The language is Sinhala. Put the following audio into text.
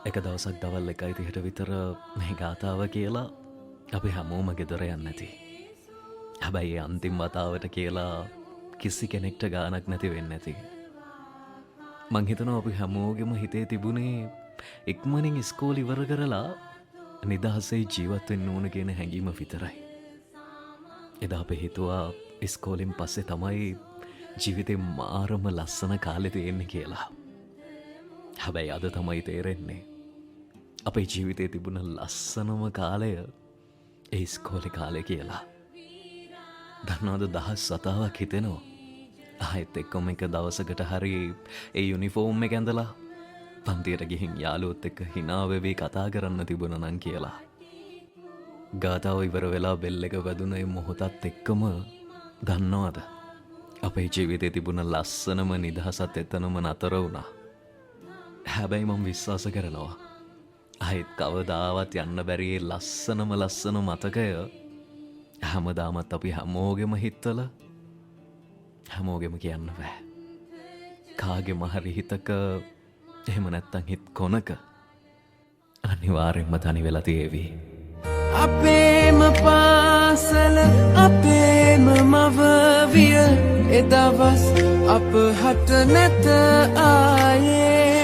එක දවසක් දවල් 1:30ට විතර මේ ගාථාව කියලා අපි හැමෝම ගෙදර යන්න ඇති. හැබැයි ඒ අන්තිම වතාවට කියලා කිසි කෙනෙක්ට ගානක් නැති වෙන්නේ නැති. මං හිතනවා අපි හැමෝගෙම හිතේ තිබුණේ ඉක්මනින් ඉස්කෝල ඉවර කරලා නිදහසේ ජීවත් වෙන්න ඕන කියන හැඟීම විතරයි. එදා අපි හිතුවා ඉස්කෝලෙන් පස්සේ තමයි ජීවිතේ මාරම ලස්සන කාලේ තියෙන්නේ කියලා. හැබැයි අද තමයි තේරෙන්නේ අපේ ජීවිතේ තිබුණ ලස්සනම කාලය ඒ ඉස්කෝලේ කාලේ කියලා. දන්නවද දහස් වතාවක් හිතෙනවා ආයෙත් එක්කම එක දවසකට හරි ඒ යුනිෆෝම් එක ඇඳලා පන්තියට ගිහින් යාළුවොත් එක්ක hina වෙවි කතා කරන්න තිබුණා නම් කියලා. ගාතාව ඉවර වෙලා බෙල් එක වැදුන ඒ මොහොතත් එක්කම දන්නවද අපේ ජීවිතේ තිබුණ ලස්සනම නිදහසත් එතනම නතර වුණා. හැබැයි මම විශ්වාස කරනවා ආයෙත් කවදාවත් යන්න බැරි ලස්සනම ලස්සන මතකය හැමදාමත් අපි හැමෝගෙම හිතවල හැමෝගෙම කියන්න බෑ. කාගෙම හරි හිතක එහෙම නැත්තම් හිත කොනක අනිවාර්යෙන්ම තනි වෙලා තියේවි. අපේම පාසල අපේම මවවිය එදවස් අප හට නැත ආයේ